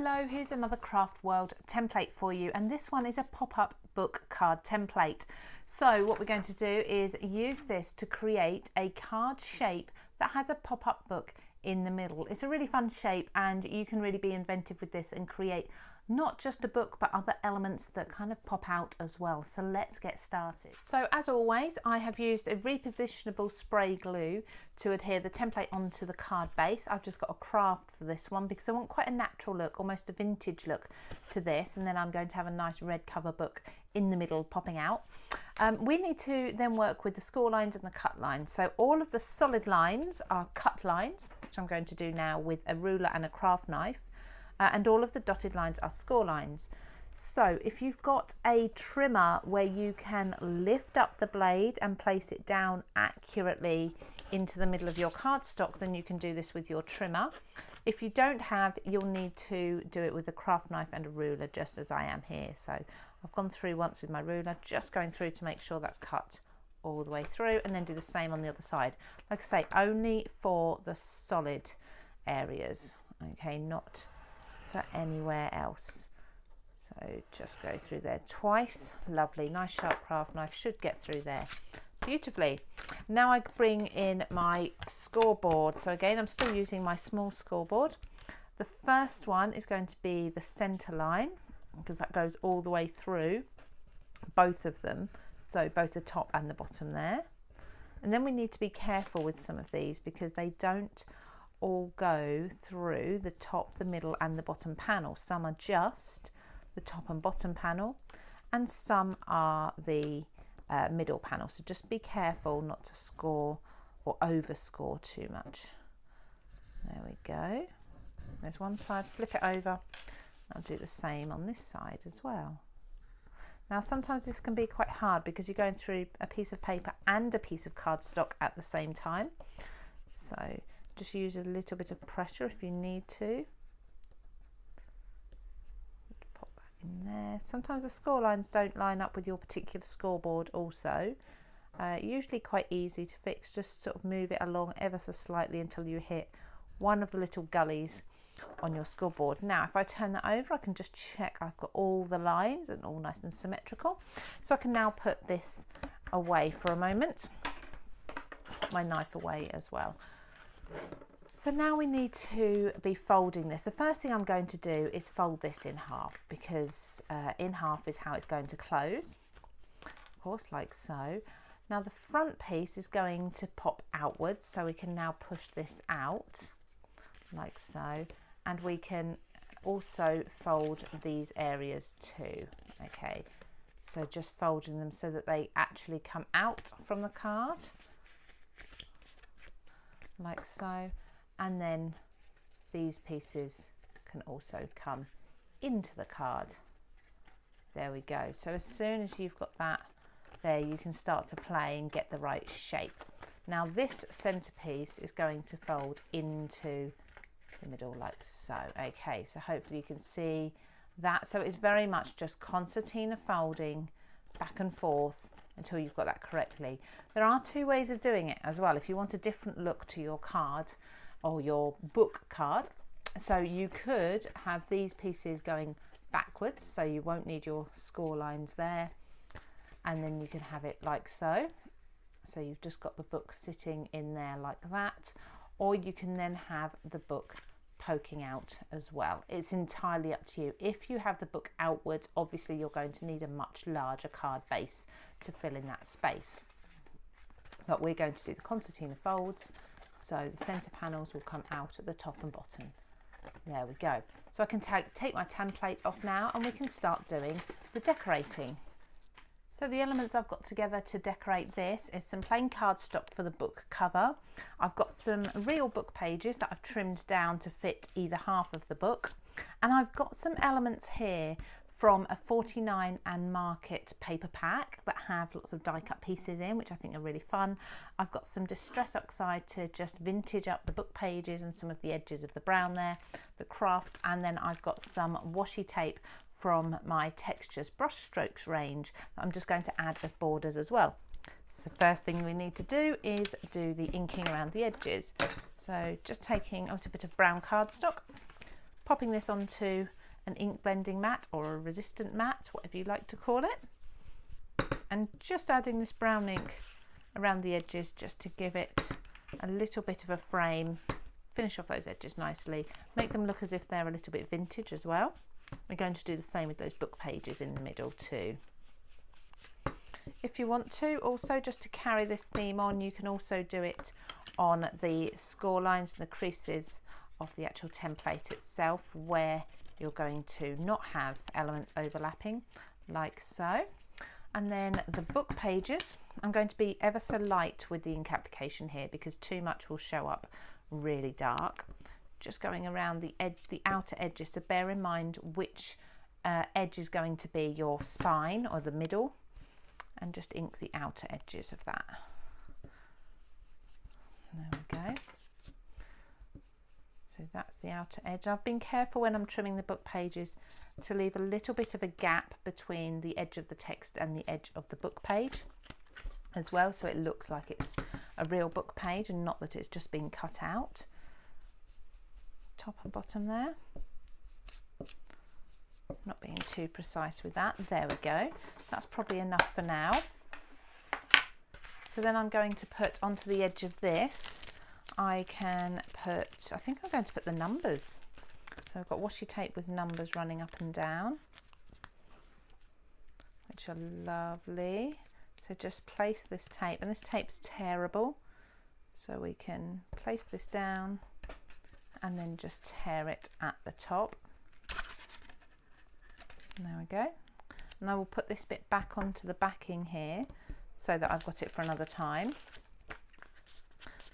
Hello, here's another Craft World template for you, and this one is a pop-up book card template. So what we're going to do is use this to create a card shape that has a pop-up book in the middle. It's a really fun shape and you can really be inventive with this and create not just a book but other elements that kind of pop out as well. So let's get started. So as always, I have used a repositionable spray glue to adhere the template onto the card base. I've just got a craft for this one because I want quite a natural look, almost a vintage look to this, and then I'm going to have a nice red cover book in the middle popping out. We need to then work with the score lines and the cut lines. So all of the solid lines are cut lines, which I'm going to do now with a ruler and a craft knife. And all of the dotted lines are score lines. So if you've got a trimmer where you can lift up the blade and place it down accurately into the middle of your cardstock, then you can do this with your trimmer. If you don't have, you'll need to do it with a craft knife and a ruler, just as I am here. So I've gone through once with my ruler, just going through to make sure that's cut all the way through, and then do the same on the other side. Like I say, only for the solid areas, okay, not for anywhere else. So just go through there twice. Lovely, nice sharp craft knife should get through there beautifully. Now I bring in my scoreboard. So again, I'm still using my small scoreboard. The first one is going to be the center line because that goes all the way through both of them, so both the top and the bottom there. And then we need to be careful with some of these because they don't all go through the top, the middle and the bottom panel. Some are just the top and bottom panel and some are the middle panel. So just be careful not to score or over score too much. There we go. There's one side, flip it over. I'll do the same on this side as well. Now sometimes this can be quite hard because you're going through a piece of paper and a piece of cardstock at the same time. So just use a little bit of pressure if you need to. Pop that in there. Sometimes the score lines don't line up with your particular scoreboard also. Usually quite easy to fix, just sort of move it along ever so slightly until you hit one of the little gullies on your scoreboard. Now if I turn that over, I can just check I've got all the lines and all nice and symmetrical. So I can now put this away for a moment. Put my knife away as well. So now we need to be folding this. The first thing I'm going to do is fold this in half because in half is how it's going to close, of course, like so. Now the front piece is going to pop outwards, so we can now push this out like so, and we can also fold these areas too. Okay, so just folding them so that they actually come out from the card like so, and then these pieces can also come into the card. There we go. So as soon as you've got that there, you can start to play and get the right shape. Now this centerpiece is going to fold into the middle like so. Okay, so hopefully you can see that. So it's very much just concertina folding back and forth until you've got that correctly. There are two ways of doing it as well if you want a different look to your card or your book card. So you could have these pieces going backwards, so you won't need your score lines there, and then you can have it like so. So you've just got the book sitting in there like that, or you can then have the book poking out as well. It's entirely up to you. If you have the book outwards, obviously you're going to need a much larger card base to fill in that space, but we're going to do the concertina folds, so the center panels will come out at the top and bottom. There we go. So I can take my template off now and we can start doing the decorating. So the elements I've got together to decorate this is some plain cardstock for the book cover. I've got some real book pages that I've trimmed down to fit either half of the book. And I've got some elements here from a 49 and Market paper pack that have lots of die cut pieces in, which I think are really fun. I've got some Distress Oxide to just vintage up the book pages and some of the edges of the brown there, the craft, and then I've got some washi tape from my Textures brush strokes range that I'm just going to add as borders as well. So first thing we need to do is do the inking around the edges. So just taking a little bit of brown cardstock, popping this onto an ink blending mat or a resistant mat, whatever you like to call it, and just adding this brown ink around the edges just to give it a little bit of a frame, finish off those edges nicely, make them look as if they're a little bit vintage as well. We're going to do the same with those book pages in the middle too. If you want to, also just to carry this theme on, you can also do it on the score lines and the creases of the actual template itself, where you're going to not have elements overlapping like so. And then the book pages, I'm going to be ever so light with the ink application here because too much will show up really dark. Just going around the edge, the outer edges, so bear in mind which edge is going to be your spine or the middle, and just ink the outer edges of that. There we go. So that's the outer edge. I've been careful when I'm trimming the book pages to leave a little bit of a gap between the edge of the text and the edge of the book page as well, so it looks like it's a real book page and not that it's just been cut out. Top and bottom there. Not being too precise with that. There we go. That's probably enough for now. So then I'm going to put onto the edge of this, I think I'm going to put the numbers. So I've got washi tape with numbers running up and down, which are lovely. So just place this tape, and this tape's tearable, so we can place this down and then just tear it at the top. There we go. And I will put this bit back onto the backing here so that I've got it for another time.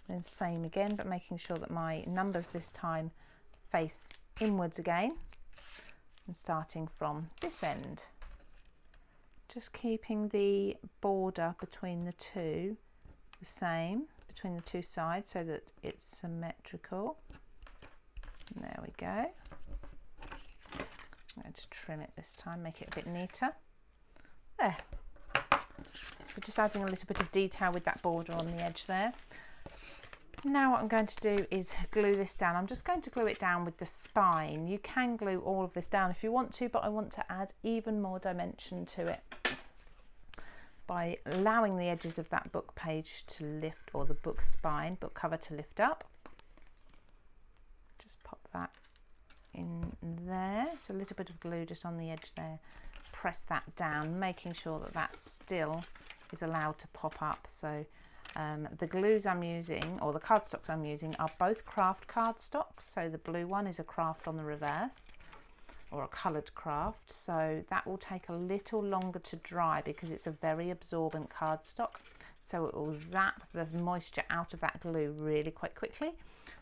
Then same again, but making sure that my numbers this time face inwards again, and starting from this end. Just keeping the border between the two the same, between the two sides, so that it's symmetrical. And there we go. I'm going to trim it this time, make it a bit neater. There. So just adding a little bit of detail with that border on the edge there. Now what I'm going to do is glue this down. I'm just going to glue it down with the spine. You can glue all of this down if you want to, but I want to add even more dimension to it by allowing the edges of that book page to lift, or the book spine, book cover to lift up. Just pop that in there. It's a little bit of glue just on the edge there. Press that down, making sure that that still is allowed to pop up. So the glues I'm using, or the cardstocks I'm using, are both craft cardstocks. So the blue one is a craft on the reverse, or a coloured craft. So that will take a little longer to dry because it's a very absorbent cardstock. So it will zap the moisture out of that glue really quite quickly.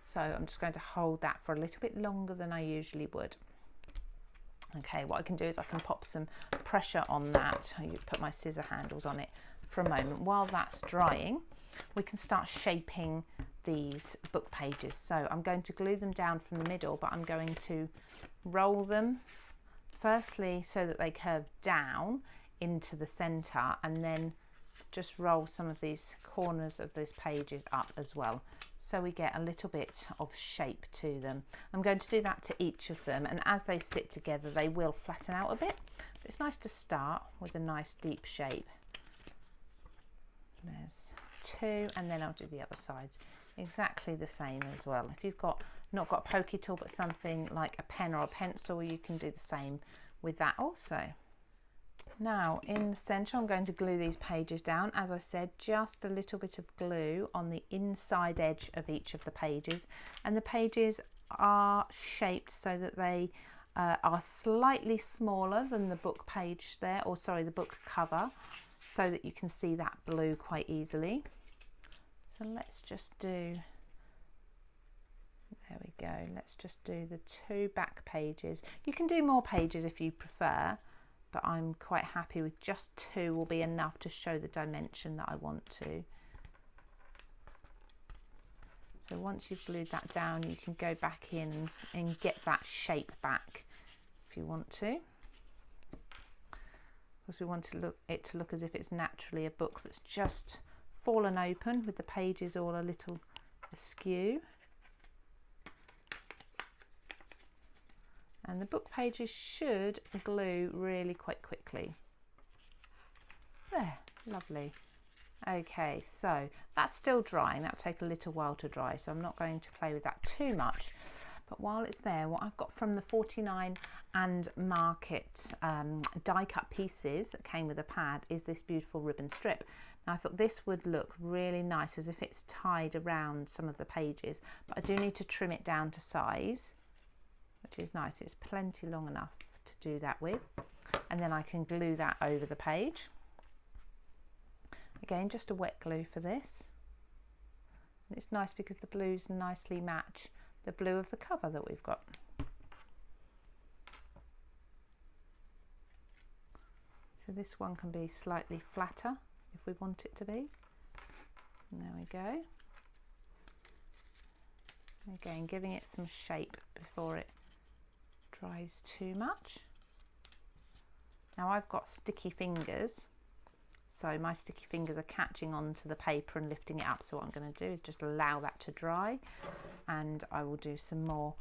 So I'm just going to hold that for a little bit longer than I usually would. Okay, what I can do is I can pop some pressure on that. I put my scissor handles on it for a moment. While that's drying, we can start shaping these book pages. So I'm going to glue them down from the middle, but I'm going to roll them firstly so that they curve down into the center, and then just roll some of these corners of these pages up as well, so we get a little bit of shape to them. I'm going to do that to each of them, and as they sit together they will flatten out a bit, but it's nice to start with a nice deep shape. There's two, and then I'll do the other sides exactly the same as well. If you've not got a pokey tool but something like a pen or a pencil, you can do the same with that also. Now in the centre I'm going to glue these pages down. As I said, just a little bit of glue on the inside edge of each of the pages, and the pages are shaped so that they are slightly smaller than the book page there, or sorry, the book cover, so that you can see that blue quite easily. So let's just do, there we go, let's just do the two back pages. You can do more pages if you prefer, but I'm quite happy with just two will be enough to show the dimension that I want to. So once you've glued that down, you can go back in and get that shape back if you want to, because we want it to look as if it's naturally a book that's just fallen open with the pages all a little askew. And the book pages should glue really quite quickly. There, lovely. Okay, so that's still drying. That'll take a little while to dry, so I'm not going to play with that too much. But while it's there, what I've got from the 49 and Market die cut pieces that came with a pad is this beautiful ribbon strip. Now I thought this would look really nice as if it's tied around some of the pages, but I do need to trim it down to size, which is nice. It's plenty long enough to do that with. And then I can glue that over the page. Again, just a wet glue for this. And it's nice because the blues nicely match the blue of the cover that we've got. So this one can be slightly flatter if we want it to be. And there we go. Again, giving it some shape before it dries too much. Now I've got sticky fingers, so my sticky fingers are catching onto the paper and lifting it up. So what I'm going to do is just allow that to dry, and I will do some more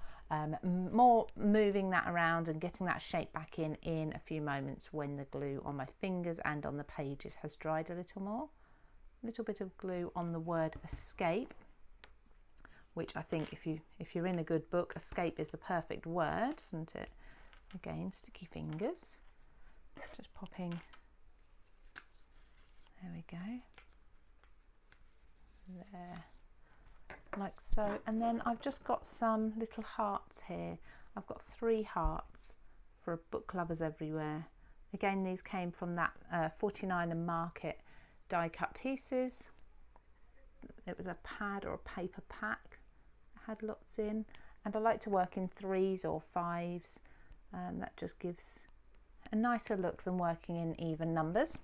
moving that around and getting that shape back in a few moments when the glue on my fingers and on the pages has dried a little more. A little bit of glue on the word escape, which I think if you're in a good book, escape is the perfect word, isn't it? Again, sticky fingers, just popping. There we go. There. Like so. And then I've just got some little hearts here. I've got 3 hearts for book lovers everywhere. Again, these came from that 49 and Market die cut pieces. It was a pad or a paper pack. It had lots in, and I like to work in 3s or 5s. That just gives a nicer look than working in even numbers.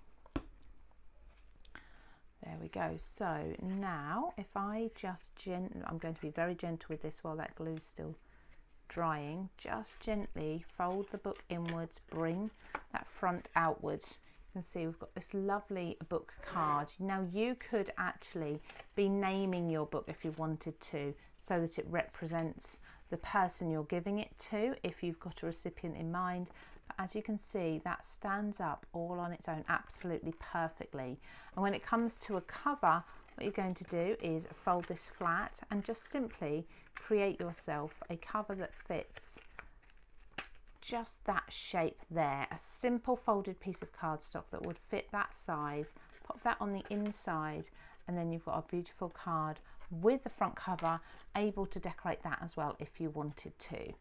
There we go. So now if I just I'm going to be very gentle with this while that glue's still drying. Just gently fold the book inwards, bring that front outwards. You can see we've got this lovely book card. Now you could actually be naming your book if you wanted to, so that it represents the person you're giving it to if you've got a recipient in mind. As you can see, that stands up all on its own absolutely perfectly. And when it comes to a cover, what you're going to do is fold this flat and just simply create yourself a cover that fits just that shape there. A simple folded piece of cardstock that would fit that size. Pop that on the inside, and then you've got a beautiful card with the front cover, able to decorate that as well if you wanted to.